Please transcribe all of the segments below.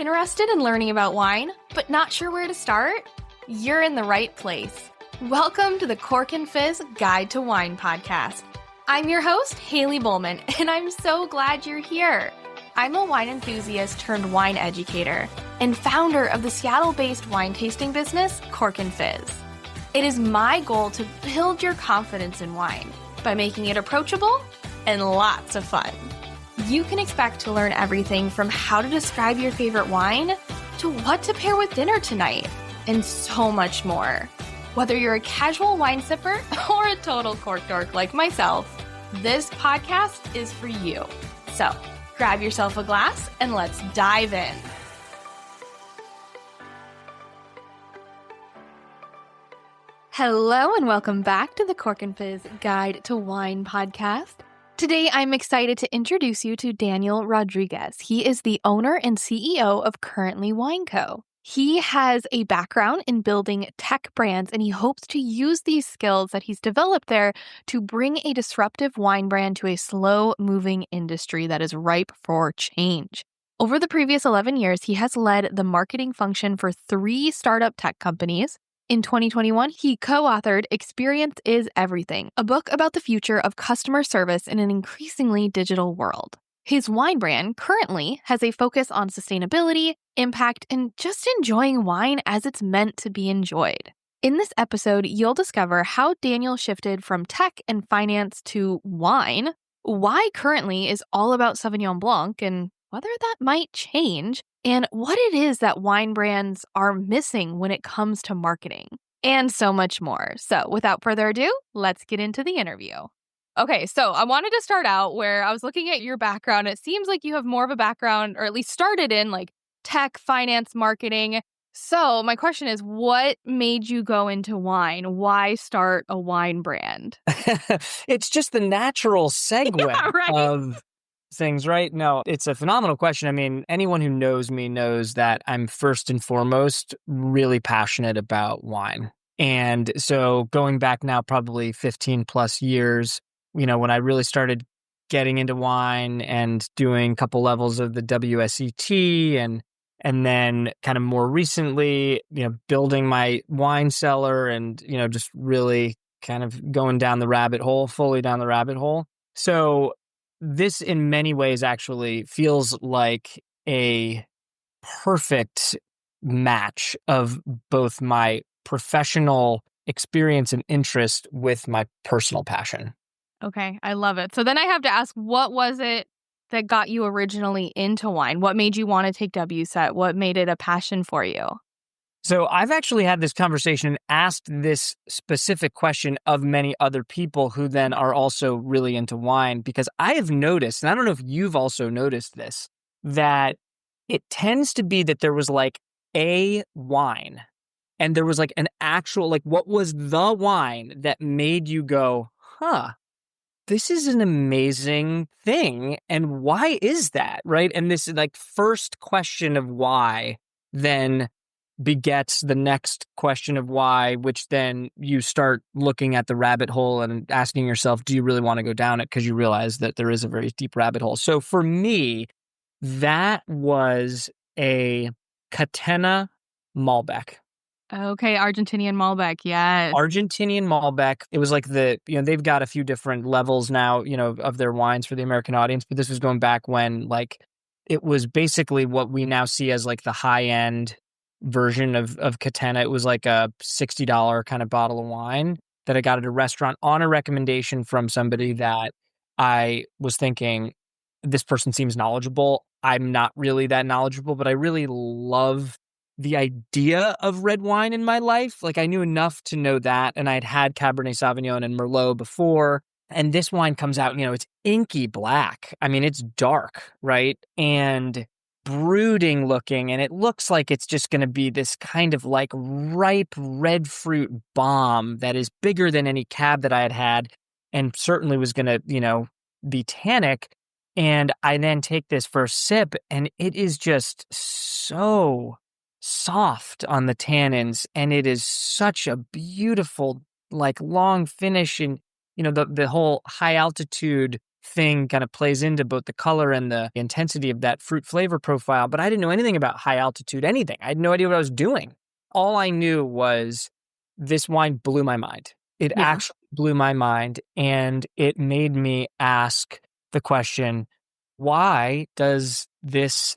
Interested in learning about wine, but not sure where to start? You're in the right place. Welcome to the Cork and Fizz Guide to Wine podcast. I'm your host, Haley Bowman, and I'm so glad you're here. I'm a wine enthusiast turned wine educator and founder of the Seattle-based wine tasting business, Cork and Fizz. It is my goal to build your confidence in wine by making it approachable and lots of fun. You can expect to learn everything from how to describe your favorite wine to what to pair with dinner tonight, and so much more. Whether you're a casual wine sipper or a total cork dork like myself, this podcast is for you. So grab yourself a glass and let's dive in. Hello and welcome back to the Cork and Fizz Guide to Wine podcast. Today, I'm excited to introduce you to Daniel Rodriguez. He is the owner and CEO of Currently Wine Co. He has a background in building tech brands, and he hopes to use these skills that he's developed there to bring a disruptive wine brand to a slow-moving industry that is ripe for change. Over the previous 11 years, he has led the marketing function for 3 startup tech companies. In 2021, he co-authored Experience is Everything, a book about the future of customer service in an increasingly digital world. His wine brand currently has a focus on sustainability, impact, and just enjoying wine as it's meant to be enjoyed. In this episode, you'll discover how Daniel shifted from tech and finance to wine, why Currently is all about Sauvignon Blanc and whether that might change, and what it is that wine brands are missing when it comes to marketing, and so much more. So without further ado, let's get into the interview. Okay, so I wanted to start out where I was looking at your background. It seems like you have more of a background, or at least started in like tech, finance, marketing. So my question is, what made you go into wine? Why start a wine brand? It's just the natural segue Yeah, right? of things, right? No, it's a phenomenal question. I mean, anyone who knows me knows that I'm first and foremost really passionate about wine. And so going back now probably 15 plus years, when I really started getting into wine and doing a couple levels of the WSET and then kind of more recently, building my wine cellar and, just really kind of going down the rabbit hole, fully down the rabbit hole. So this in many ways actually feels like a perfect match of both my professional experience and interest with my personal passion. Okay, I love it. So then I have to ask, what was it that got you originally into wine? What made you want to take WSET? What made it a passion for you? So I've actually had this conversation and asked this specific question of many other people who then are also really into wine, because I have noticed, and I don't know if you've also noticed this, that it tends to be that there was like a wine and there was like an actual, like what was the wine that made you go, this is an amazing thing. And why is that, right? And this like first question of why then begets the next question of why, which then you start looking at the rabbit hole and asking yourself, do you really want to go down it? Because you realize that there is a very deep rabbit hole. So for me, that was a Catena Malbec. Okay, Argentinian Malbec, yes. Argentinian Malbec. It was like they've got a few different levels now, of their wines for the American audience, but this was going back when like it was basically what we now see as like the high-end version of Catena. It was like a $60 kind of bottle of wine that I got at a restaurant on a recommendation from somebody that I was thinking, this person seems knowledgeable. I'm not really that knowledgeable, but I really love the idea of red wine in my life. Like I knew enough to know that, and I'd had Cabernet Sauvignon and Merlot before. And this wine comes out, it's inky black. I mean, it's dark, right? And brooding looking, and it looks like it's just going to be this kind of like ripe red fruit bomb that is bigger than any cab that I had and certainly was going to, be tannic. And I then take this first sip, and it is just so soft on the tannins, and it is such a beautiful, like long finish, and the whole high altitude thing kind of plays into both the color and the intensity of that fruit flavor profile. But I didn't know anything about high altitude anything. I had no idea what I was doing. All I knew was this wine blew my mind. It Yeah. actually blew my mind, and it made me ask the question, why does this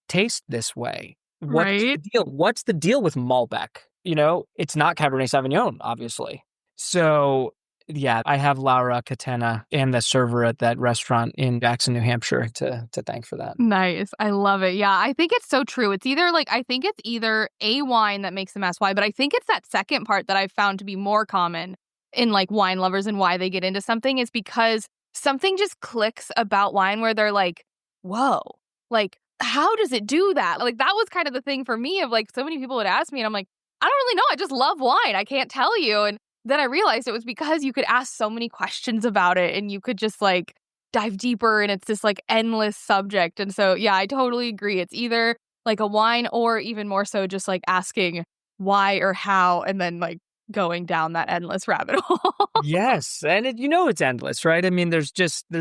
taste this way? What's the Right? deal? What's the deal with Malbec? It's not Cabernet Sauvignon, obviously. So, yeah, I have Laura Catena and the server at that restaurant in Jackson, New Hampshire to thank for that. Nice. I love it. Yeah, I think it's so true. It's either like, I think it's either a wine that makes them ask why, but I think it's that second part that I've found to be more common in like wine lovers and why they get into something is because something just clicks about wine where they're like, whoa, like, how does it do that? Like, that was kind of the thing for me of like, so many people would ask me and I'm like, I don't really know. I just love wine. I can't tell you. And then I realized it was because you could ask so many questions about it and you could just like, dive deeper and it's this like endless subject. And so, yeah, I totally agree. It's either like a wine or even more so just like asking why or how and then like going down that endless rabbit hole. Yes, and it's endless, right? I mean, there's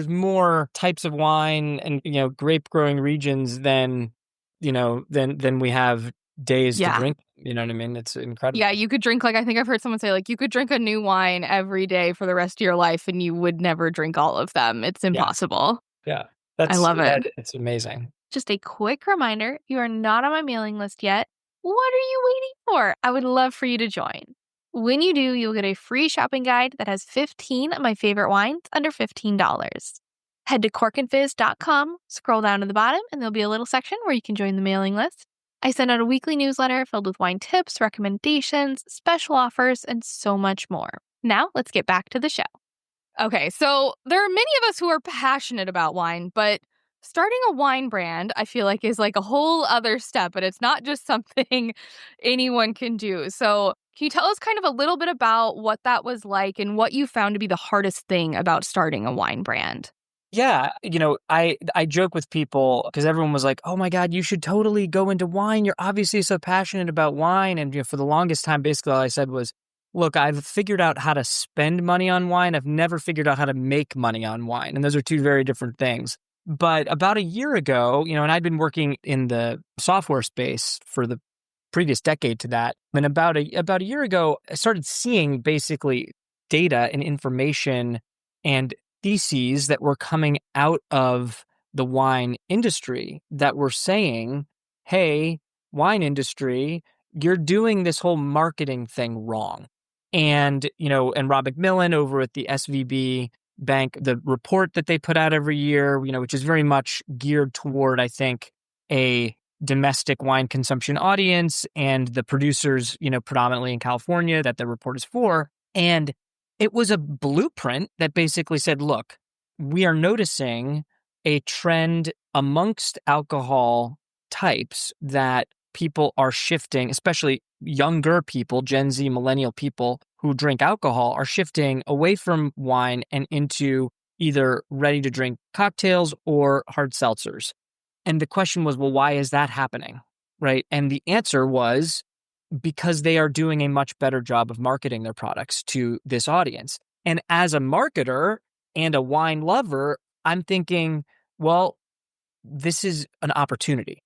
more types of wine and grape growing regions than we have days to Yeah. drink. You know what I mean? It's Yeah, incredible. you could drink like I think I've heard someone say like you could drink a new wine every day for the rest of your life and you would never drink all of them. It's Yeah, impossible. yeah. I love it. It's amazing. Just a quick reminder, you are not on my mailing list yet. What are you waiting for? I would love for you to join. When you do, you'll get a free shopping guide that has 15 of my favorite wines under $15. Head to corkandfizz.com, scroll down to the bottom, and there'll be a little section where you can join the mailing list. I send out a weekly newsletter filled with wine tips, recommendations, special offers, and so much more. Now, let's get back to the show. Okay, so there are many of us who are passionate about wine, but starting a wine brand, I feel like, is like a whole other step, and it's not just something anyone can do. So, can you tell us kind of a little bit about what that was like and what you found to be the hardest thing about starting a wine brand? Yeah, I joke with people because everyone was like, "Oh my God, you should totally go into wine. You're obviously so passionate about wine." And for the longest time, basically all I said was, "Look, I've figured out how to spend money on wine. I've never figured out how to make money on wine, and those are two very different things." But about a year ago, and I'd been working in the software space for the previous decade to that, and about a year ago, I started seeing basically data and information and theses that were coming out of the wine industry that were saying, hey, wine industry, you're doing this whole marketing thing wrong. And Rob McMillan over at the SVB Bank, the report that they put out every year, which is very much geared toward, I think, a domestic wine consumption audience and the producers, predominantly in California that the report is for. And it was a blueprint that basically said, look, we are noticing a trend amongst alcohol types that people are shifting, especially younger people, Gen Z, millennial people who drink alcohol are shifting away from wine and into either ready to drink cocktails or hard seltzers. And the question was, well, why is that happening? Right. And the answer was because they are doing a much better job of marketing their products to this audience. And as a marketer and a wine lover, I'm thinking, well, this is an opportunity,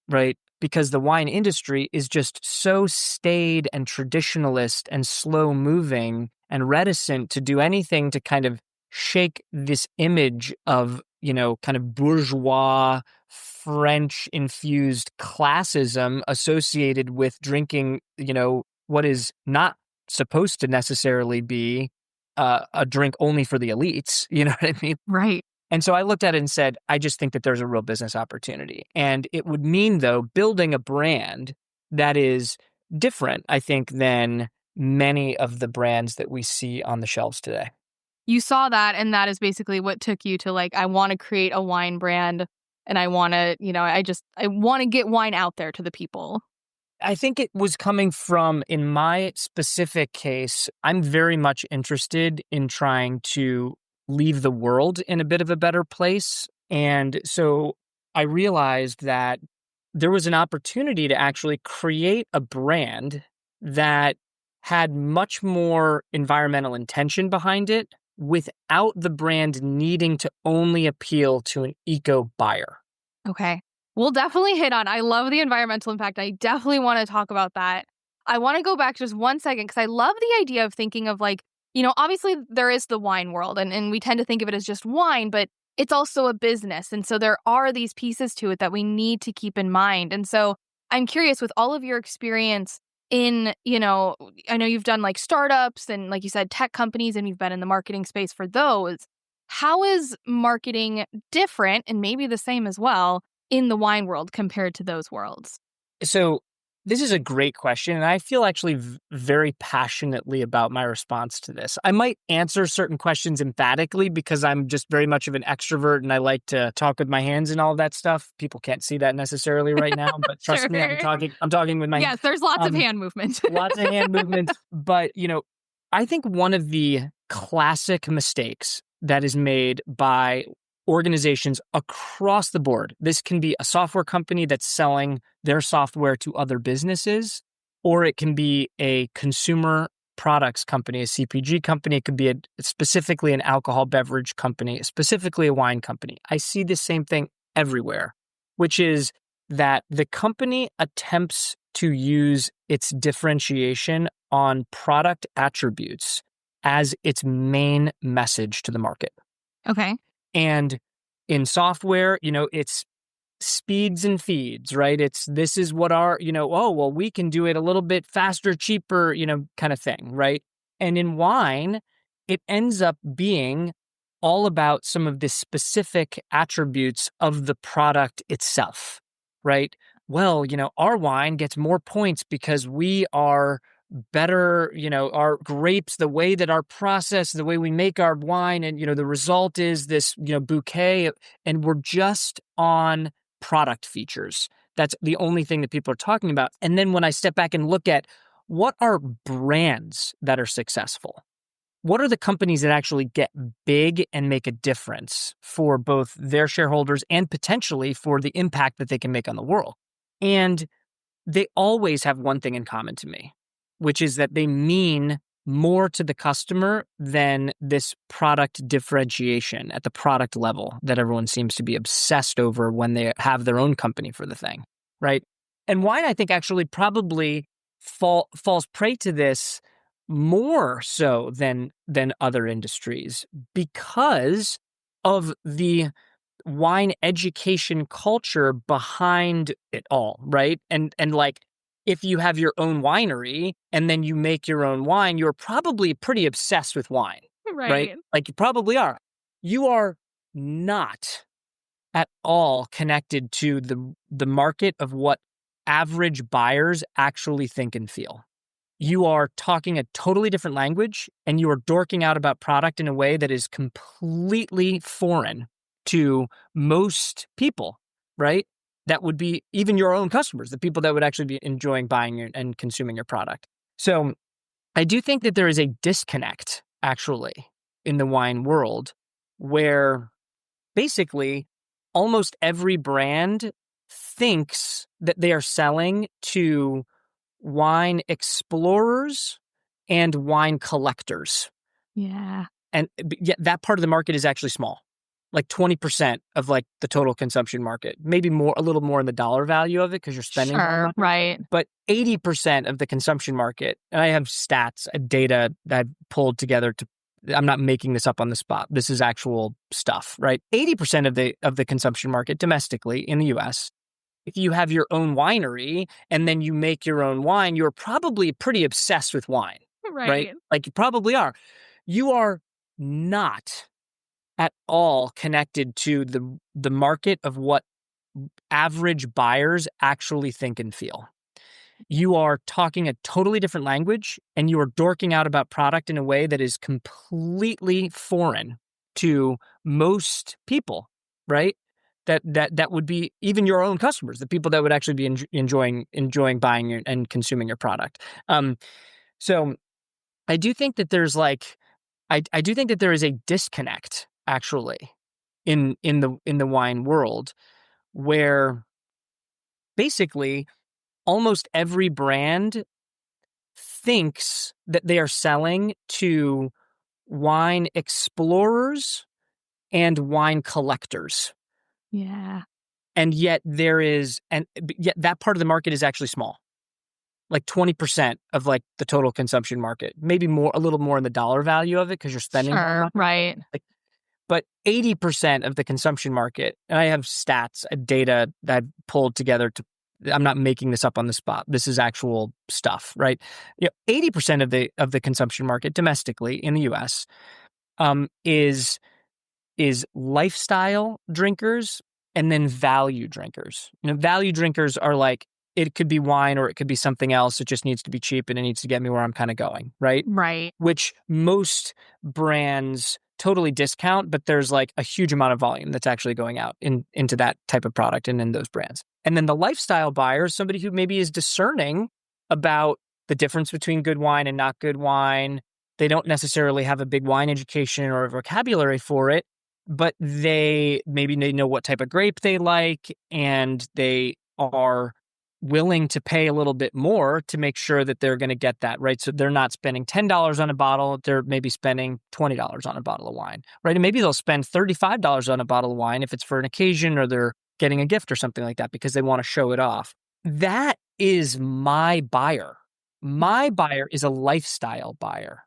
right? Because the wine industry is just so staid and traditionalist and slow moving and reticent to do anything to kind of shake this image of, kind of bourgeois French infused classism associated with drinking, what is not supposed to necessarily be a drink only for the elites. You know what I mean? Right. And so I looked at it and said, I just think that there's a real business opportunity. And it would mean, though, building a brand that is different, I think, than many of the brands that we see on the shelves today. You saw that, and that is basically what took you to like, I want to create a wine brand and I want to, I want to get wine out there to the people. I think it was coming from, in my specific case, I'm very much interested in trying to leave the world in a bit of a better place. And so I realized that there was an opportunity to actually create a brand that had much more environmental intention behind it without the brand needing to only appeal to an eco buyer. Okay. We'll definitely hit on. I love the environmental impact. I definitely want to talk about that. I want to go back just 1 second because I love the idea of thinking of like, obviously there is the wine world and we tend to think of it as just wine, but it's also a business. And so there are these pieces to it that we need to keep in mind. And so I'm curious with all of your experience in, I know you've done like startups and like you said, tech companies, and you've been in the marketing space for those. How is marketing different and maybe the same as well in the wine world compared to those worlds? So this is a great question, and I feel actually very passionately about my response to this. I might answer certain questions emphatically because I'm just very much of an extrovert and I like to talk with my hands and all of that stuff. People can't see that necessarily right now, but trust me, I'm Sure. talking with my Yes, there's lots of um, hand movement. lots of hand movements. But I think one of the classic mistakes that is made by organizations across the board. This can be a software company that's selling their software to other businesses, or it can be a consumer products company, a CPG company. It could be specifically an alcohol beverage company, specifically a wine company. I see the same thing everywhere, which is that the company attempts to use its differentiation on product attributes as its main message to the market. Okay. And in software, it's speeds and feeds, right? This is what our, oh, well, we can do it a little bit faster, cheaper, kind of thing, right? And in wine, it ends up being all about some of the specific attributes of the product itself, right? Well, our wine gets more points because we are better, our grapes, the way that our process, the way we make our wine, and, the result is this, bouquet, and we're just on product features. That's the only thing that people are talking about. And then when I step back and look at what are brands that are successful, what are the companies that actually get big and make a difference for both their shareholders and potentially for the impact that they can make on the world? And they always have one thing in common to me, which is that they mean more to the customer than this product differentiation at the product level that everyone seems to be obsessed over when they have their own company for the thing, right? And wine, I think, actually probably falls prey to this more so than other industries because of the wine education culture behind it all, right? And like if you have your own winery and then you make your own wine, you're probably pretty obsessed with wine, right? Right. Like you probably are. You are not at all connected to the market of what average buyers actually think and feel. You are talking a totally different language and you are dorking out about product in a way that is completely foreign to most people, right? That would be even your own customers, the people that would actually be enjoying buying and consuming your product. So I do think that there is a disconnect actually in the wine world where basically almost every brand thinks that they are selling to wine explorers and wine collectors. Yeah. And yet that part of the market is actually small, like 20% of like the total consumption market, maybe more, a little more in the dollar value of it because you're spending more Sure. money. Right. But 80% of the consumption market, and I have stats, data that I've pulled together I'm not making this up on the spot. This is actual stuff, right? 80% of the consumption market domestically in the US, if you have your own winery and then you make your own wine, you're probably pretty obsessed with wine, right? Right. Like you probably are. You are not at all connected to the market of what average buyers actually think and feel. You are talking a totally different language and you are dorking out about product in a way that is completely foreign to most people, right? That would be even your own customers, the people that would actually be enjoying buying and consuming your product. So I do think that there's like I do think that there is a disconnect actually in the wine world where basically almost every brand thinks that they are selling to wine explorers and wine collectors. Yeah. And yet yet that part of the market is actually small. Like 20% of like the total consumption market, maybe more, a little more in the dollar value of it because you're spending more Sure. money. Right. Like, but 80% of the consumption market, and I have stats, data that I've pulled together I'm not making this up on the spot. This is actual stuff, right? 80% of the consumption market domestically in the US is lifestyle drinkers and then value drinkers. Value drinkers are like, it could be wine or it could be something else. It just needs to be cheap and it needs to get me where I'm kind of going, right? Right. Which most brands totally discount, but there's like a huge amount of volume that's actually going out into that type of product and in those brands. And then the lifestyle buyer is somebody who maybe is discerning about the difference between good wine and not good wine. They don't necessarily have a big wine education or a vocabulary for it, but they know what type of grape they like, and they are willing to pay a little bit more to make sure that they're going to get that, right? So they're not spending $10 on a bottle. They're maybe spending $20 on a bottle of wine, right? And maybe they'll spend $35 on a bottle of wine if it's for an occasion or they're getting a gift or something like that because they want to show it off. That is my buyer. My buyer is a lifestyle buyer.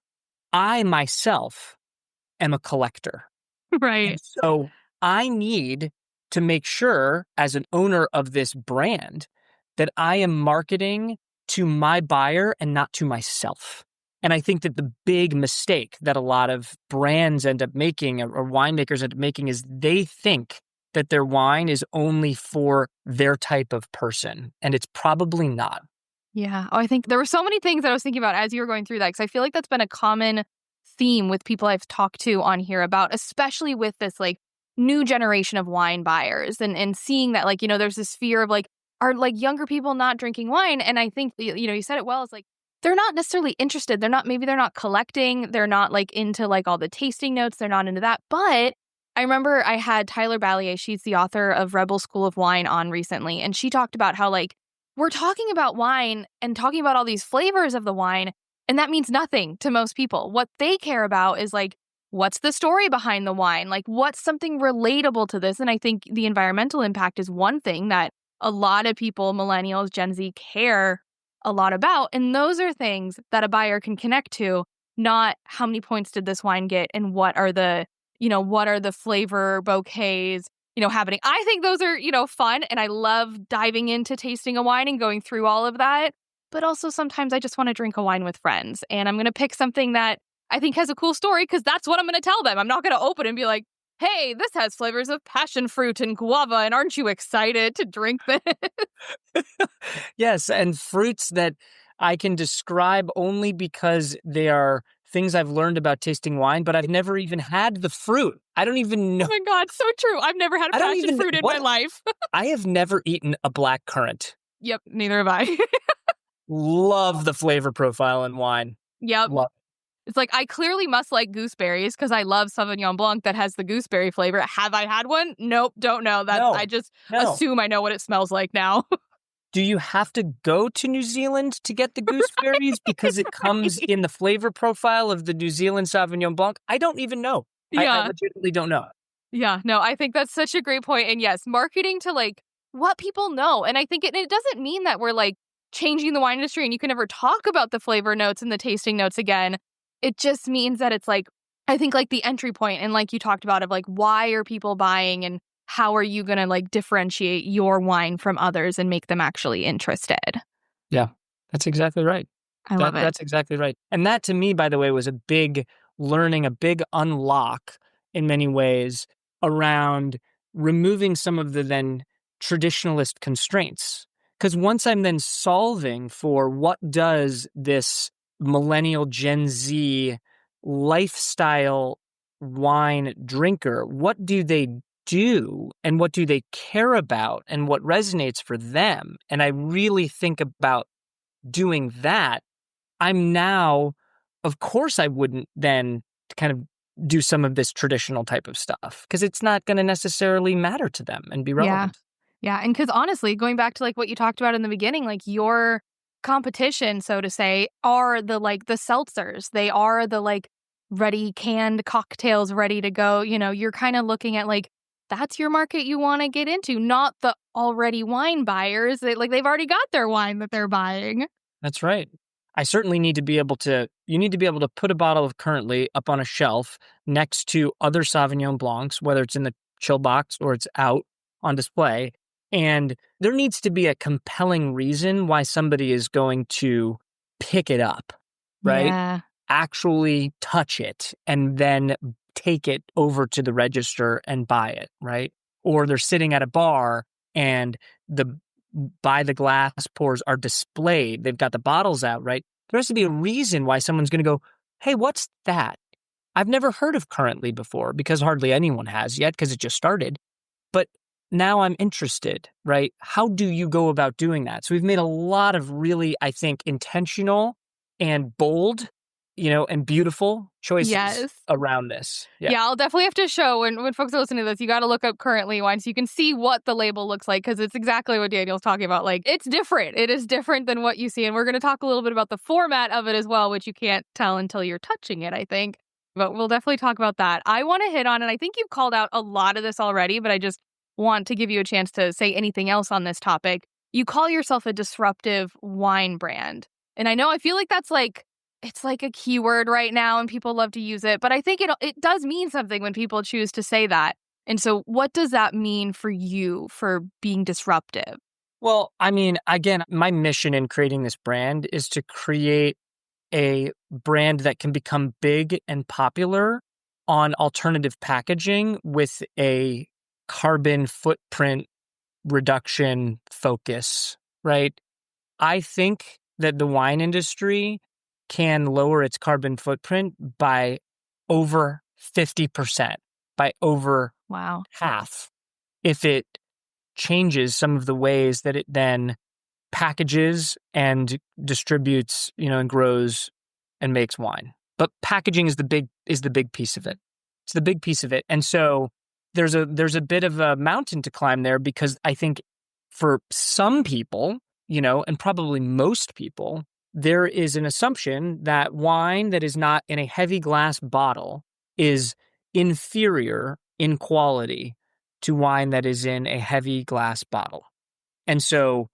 I myself am a collector. And Right. so I need to make sure as an owner of this brand that I am marketing to my buyer and not to myself. And I think that the big mistake that a lot of brands end up making or winemakers end up making is they think that their wine is only for their type of person. And it's probably not. Yeah. Oh, I think there were so many things that I was thinking about as you were going through that, because I feel like that's been a common theme with people I've talked to on here about, especially with this like new generation of wine buyers and seeing that, like, there's this fear of like, are like younger people not drinking wine? And I think, you said it well, it's like, they're not necessarily interested. Maybe they're not collecting. They're not like into like all the tasting notes. They're not into that. But I remember I had Tyler Ballier, she's the author of Rebel School of Wine, on recently. And she talked about how like, we're talking about wine and talking about all these flavors of the wine, and that means nothing to most people. What they care about is like, what's the story behind the wine? Like, what's something relatable to this? And I think the environmental impact is one thing that a lot of people, millennials, Gen Z, care a lot about. And those are things that a buyer can connect to, not how many points did this wine get and what are the flavor bouquets happening. I think those are, fun, and I love diving into tasting a wine and going through all of that. But also sometimes I just want to drink a wine with friends, and I'm going to pick something that I think has a cool story because that's what I'm going to tell them. I'm not going to open it and be like, hey, this has flavors of passion fruit and guava, and aren't you excited to drink this? Yes, and fruits that I can describe only because they are things I've learned about tasting wine, but I've never even had the fruit. I don't even know. Oh my God, so true. I've never had passion fruit in my life. I have never eaten a black currant. Yep, neither have I. Love the flavor profile in wine. Yep. Love. It's like, I clearly must like gooseberries because I love Sauvignon Blanc that has the gooseberry flavor. Have I had one? Nope, don't know. I just assume I know what it smells like now. Do you have to go to New Zealand to get the gooseberries because it comes in the flavor profile of the New Zealand Sauvignon Blanc? I don't even know. Yeah. I legitimately don't know. Yeah, no, I think that's such a great point. And yes, marketing to like what people know. And I think it doesn't mean that we're like changing the wine industry and you can never talk about the flavor notes and the tasting notes again. It just means that it's like, I think like the entry point, and like you talked about, of like, why are people buying and how are you going to like differentiate your wine from others and make them actually interested? Yeah, that's exactly right. I love it. That's exactly right. And that to me, by the way, was a big learning, a big unlock in many ways around removing some of the then traditionalist constraints. Because once I'm then solving for what does this millennial Gen Z lifestyle wine drinker, what do they do and what do they care about and what resonates for them? And I really think about doing that. I'm now, of course, I wouldn't then kind of do some of this traditional type of stuff because it's not going to necessarily matter to them and be relevant. Yeah. And because honestly, going back to like what you talked about in the beginning, like your competition, so to say, are the like the seltzers. They are the like ready canned cocktails ready to go. You're kind of looking at like, that's your market you want to get into, not the already wine buyers. They've already got their wine that they're buying. That's right. I certainly need to be able to, you need to be able to put a bottle of Currently up on a shelf next to other Sauvignon Blancs, whether it's in the chill box or it's out on display. And there needs to be a compelling reason why somebody is going to pick it up, right? Yeah. Actually touch it and then take it over to the register and buy it, right? Or they're sitting at a bar and the by the glass pours are displayed. They've got the bottles out, right? There has to be a reason why someone's going to go, hey, what's that? I've never heard of Currently before, because hardly anyone has yet because it just started. But now I'm interested, right? How do you go about doing that? So we've made a lot of really, I think, intentional and bold, and beautiful choices Yes. around this. Yeah, I'll definitely have to show when folks are listening to this, you got to look up Currently wine so you can see what the label looks like, because it's exactly what Daniel's talking about. Like, it's different. It is different than what you see. And we're going to talk a little bit about the format of it as well, which you can't tell until you're touching it, I think. But we'll definitely talk about that. I want to hit on, and I think you've called out a lot of this already, but I just want to give you a chance to say anything else on this topic. You call yourself a disruptive wine brand. And I feel like that's like, it's like a keyword right now and people love to use it, but I think it does mean something when people choose to say that. And so what does that mean for you for being disruptive? Well, I mean, again, my mission in creating this brand is to create a brand that can become big and popular on alternative packaging with a carbon footprint reduction focus, right? I think that the wine industry can lower its carbon footprint by over 50%, by over Wow. half, if it changes some of the ways that it then packages and distributes, and grows and makes wine. But packaging is the big piece of it. It's the big piece of it. And so there's a bit of a mountain to climb there, because I think for some people, and probably most people, there is an assumption that wine that is not in a heavy glass bottle is inferior in quality to wine that is in a heavy glass bottle. And so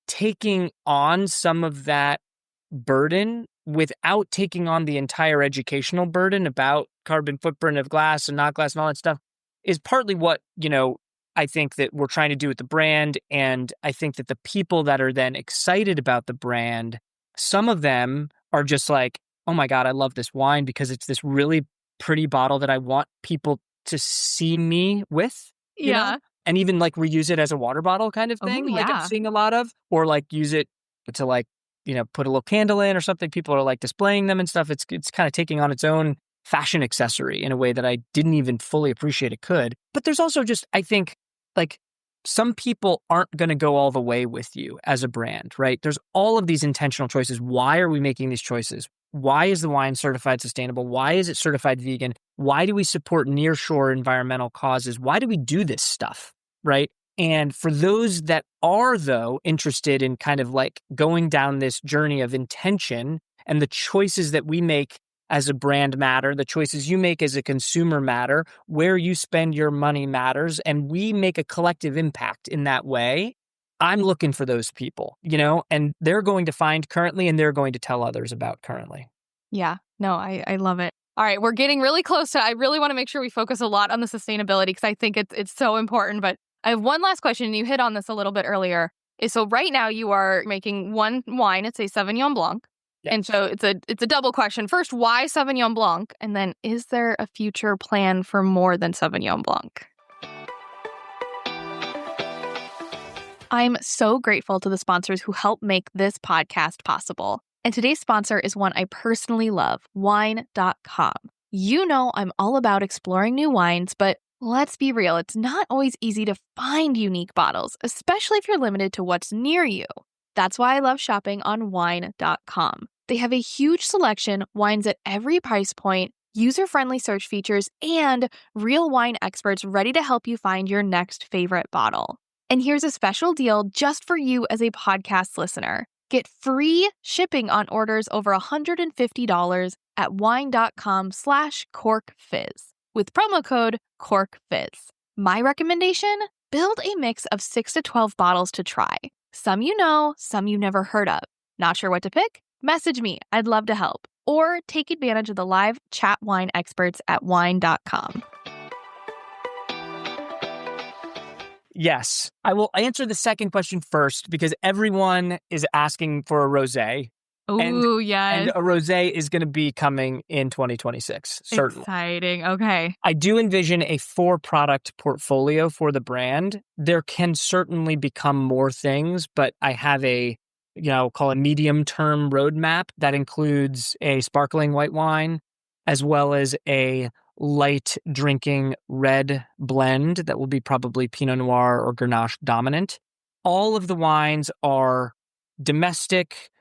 taking on some of that burden without taking on the entire educational burden about carbon footprint of glass and not glass and all that stuff is partly what, I think that we're trying to do with the brand. And I think that the people that are then excited about the brand, some of them are just like, oh my God, I love this wine because it's this really pretty bottle that I want people to see me with, Yeah. And even like reuse it as a water bottle kind of thing. Oh, Like I'm yeah. seeing a lot of, or like use it to like, put a little candle in or something. People are like displaying them and stuff. It's kind of taking on its own fashion accessory in a way that I didn't even fully appreciate it could. But there's also just, I think, like some people aren't going to go all the way with you as a brand, right? There's all of these intentional choices. Why are we making these choices? Why is the wine certified sustainable? Why is it certified vegan? Why do we support nearshore environmental causes? Why do we do this stuff, right? And for those that are, though, interested in kind of like going down this journey of intention, and the choices that we make as a brand matter, the choices you make as a consumer matter, where you spend your money matters, and we make a collective impact in that way. I'm looking for those people, and they're going to find Currently, and they're going to tell others about Currently. Yeah. No, I love it. All right, we're getting really close to, I really want to make sure we focus a lot on the sustainability because I think it's so important. But I have one last question, and you hit on this a little bit earlier. So right now you are making one wine, it's a Sauvignon Blanc. Yes. And so it's a double question. First, why Sauvignon Blanc? And then is there a future plan for more than Sauvignon Blanc? I'm so grateful to the sponsors who help make this podcast possible. And today's sponsor is one I personally love, wine.com. I'm all about exploring new wines, but let's be real, it's not always easy to find unique bottles, especially if you're limited to what's near you. That's why I love shopping on wine.com. They have a huge selection, wines at every price point, user-friendly search features, and real wine experts ready to help you find your next favorite bottle. And here's a special deal just for you as a podcast listener. Get free shipping on orders over $150 at wine.com/corkfizz with promo code CORKFizz. My recommendation? Build a mix of 6 to 12 bottles to try. Some you know, some you never heard of. Not sure what to pick? Message me. I'd love to help. Or take advantage of the live chat wine experts at wine.com. Yes. I will answer the second question first because everyone is asking for a rosé. Ooh, yes. And a rosé is going to be coming in 2026, certainly. Exciting. Okay. I do envision a 4-product portfolio for the brand. There can certainly become more things, but I have a, call it medium-term roadmap that includes a sparkling white wine as well as a light drinking red blend that will be probably Pinot Noir or Grenache dominant. All of the wines are domestic.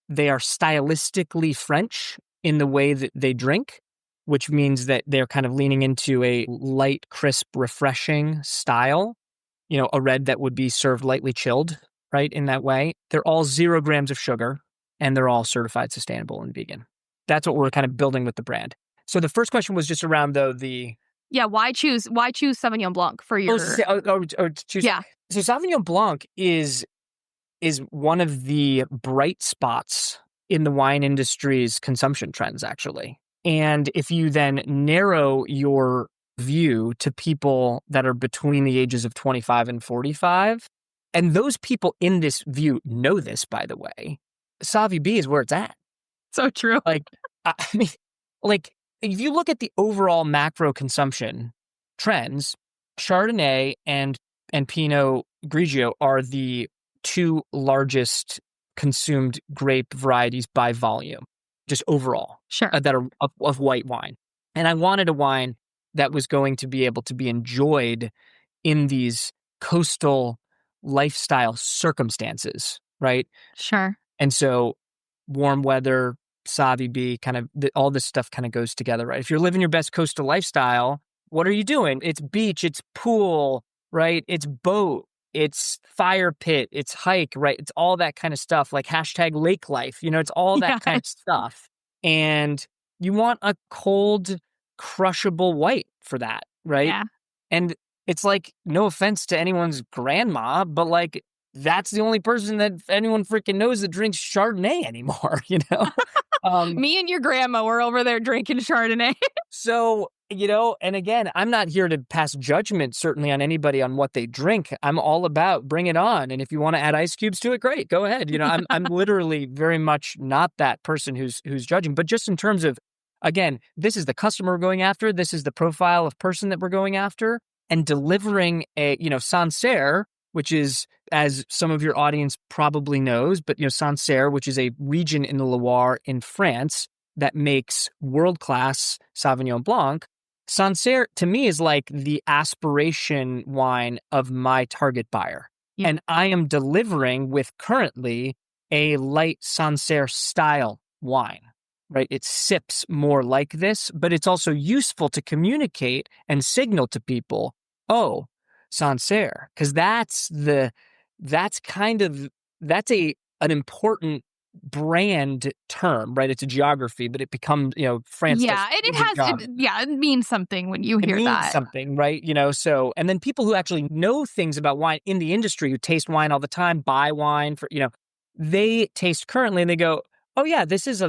They are stylistically French in the way that they drink, which means that they're kind of leaning into a light, crisp, refreshing style. A red that would be served lightly chilled, right, in that way. They're all 0 grams of sugar, and they're all certified sustainable and vegan. That's what we're kind of building with the brand. So the first question was just around, though, why choose Sauvignon Blanc for your... choose. Yeah. So Sauvignon Blanc is one of the bright spots in the wine industry's consumption trends, actually. And if you then narrow your view to people that are between the ages of 25 and 45, and those people in this view know this, by the way, Sauvy B is where it's at. So true. If you look at the overall macro consumption trends, Chardonnay and Pinot Grigio are the 2 largest consumed grape varieties by volume, just overall, sure, that are of white wine. And I wanted a wine that was going to be able to be enjoyed in these coastal lifestyle circumstances, right? Sure. And so warm weather, Sauvy B, kind of all this stuff kind of goes together, right? If you're living your best coastal lifestyle, what are you doing? It's beach, it's pool, right? It's boat, it's fire pit, it's hike, right? It's all that kind of stuff, like hashtag lake life, it's all that kind of stuff. And you want a cold, crushable white for that, right? Yeah. And it's like, no offense to anyone's grandma, but like, that's the only person that anyone freaking knows that drinks Chardonnay anymore, Me and your grandma were over there drinking Chardonnay. So, and again, I'm not here to pass judgment, certainly, on anybody on what they drink. I'm all about bring it on. And if you want to add ice cubes to it, great, go ahead. I'm literally very much not that person who's judging. But just in terms of, again, this is the customer we're going after. This is the profile of person that we're going after. And delivering a, Sancerre, which is, as some of your audience probably knows, but, Sancerre, which is a region in the Loire in France that makes world-class Sauvignon Blanc. Sancerre, to me, is like the aspiration wine of my target buyer. Yeah. And I am delivering with currently a light Sancerre style wine, right? It sips more like this, but it's also useful to communicate and signal to people, oh, Sancerre, because that's an important brand term, right? It's a geography, but it becomes, France. Yeah, it means something when you hear that. It means something, right? So, and then people who actually know things about wine in the industry, who taste wine all the time, buy wine for, they taste currently and they go, oh yeah, this is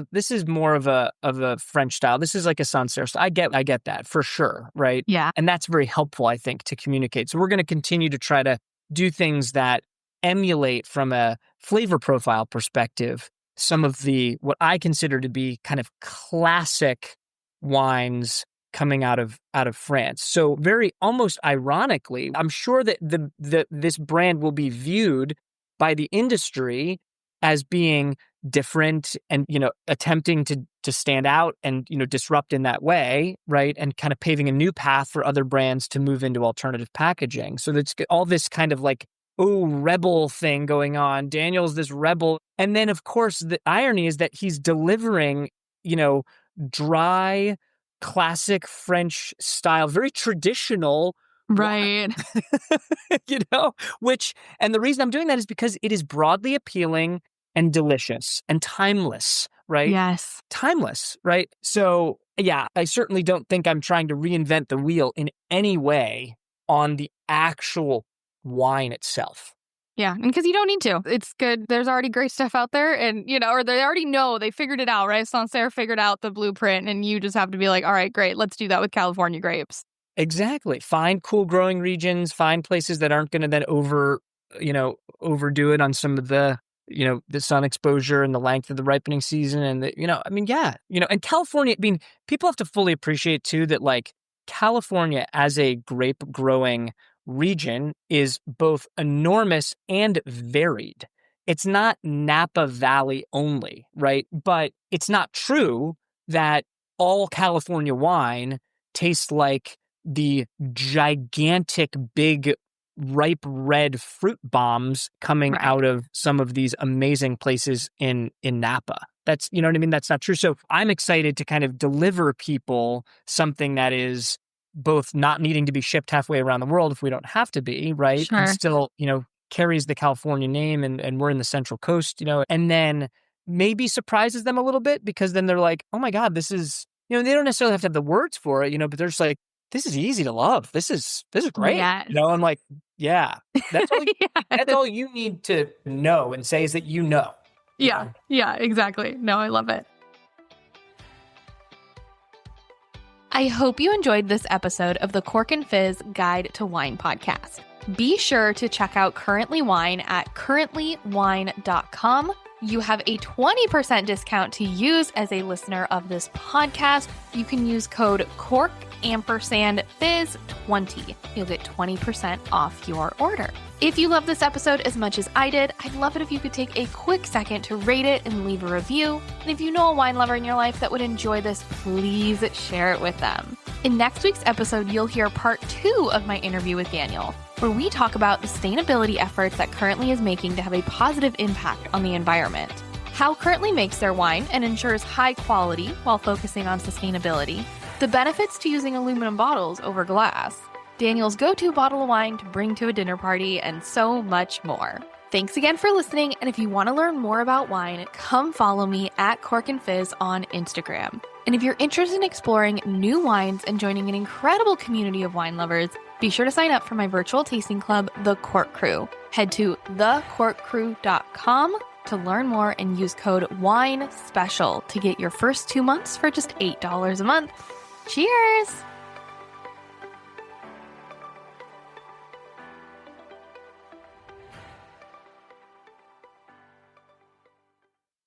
more of a French style. This is like a Sancerre style. I get that for sure, right? Yeah. And that's very helpful, I think, to communicate. So we're going to continue to try to do things that emulate from a flavor profile perspective some of what I consider to be kind of classic wines coming out of France. So very almost ironically, I'm sure that this brand will be viewed by the industry as being different and, attempting to stand out and, disrupt in that way, right? And kind of paving a new path for other brands to move into alternative packaging. So that's all this kind of like, rebel thing going on. Daniel's this rebel. And then, of course, the irony is that he's delivering, dry, classic French style, very traditional. Right. And the reason I'm doing that is because it is broadly appealing. and delicious and timeless, right? Yes. Timeless, right? So, yeah, I certainly don't think I'm trying to reinvent the wheel in any way on the actual wine itself. Yeah, because you don't need to. It's good. There's already great stuff out there, and or they already know they figured it out, right? Sancerre figured out the blueprint, and you just have to be like, all right, great, let's do that with California grapes. Exactly. Find cool growing regions, find places that aren't going to then overdo it on some of the sun exposure and the length of the ripening season. And and California, people have to fully appreciate too that like California as a grape growing region is both enormous and varied. It's not Napa Valley only, right? But it's not true that all California wine tastes like the gigantic, big, ripe red fruit bombs coming Right. out of some of these amazing places in Napa. That's, you know what I mean? That's not true. So I'm excited to kind of deliver people something that is both not needing to be shipped halfway around the world if we don't have to be, right? And Sure. still, carries the California name and we're in the Central Coast, and then maybe surprises them a little bit because then they're like, oh my God, this is, they don't necessarily have to have the words for it, but they're just like, this is easy to love. This is great. Yes. I'm like, yeah, that's all, Yeah. that's all you need to know and say is that you know. Yeah. Yeah, exactly. No, I love it. I hope you enjoyed this episode of the Cork and Fizz Guide to Wine podcast. Be sure to check out Currently Wine at currentlywine.com. You have a 20% discount to use as a listener of this podcast. You can use code CORK_FIZZ20. You'll get 20% off your order. If you love this episode as much as I did, I'd love it if you could take a quick second to rate it and leave a review. And if you know a wine lover in your life that would enjoy this, please share it with them. In next week's episode, you'll hear part 2 of my interview with Daniel, where we talk about the sustainability efforts that Currently is making to have a positive impact on the environment, how Currently makes their wine and ensures high quality while focusing on sustainability, the benefits to using aluminum bottles over glass, Daniel's go-to bottle of wine to bring to a dinner party, and so much more. Thanks again for listening, and if you want to learn more about wine, come follow me at Cork and Fizz on Instagram. And if you're interested in exploring new wines and joining an incredible community of wine lovers, be sure to sign up for my virtual tasting club, The Cork Crew. Head to thecorkcrew.com to learn more and use code WINESPECIAL to get your first 2 months for just $8 a month. Cheers!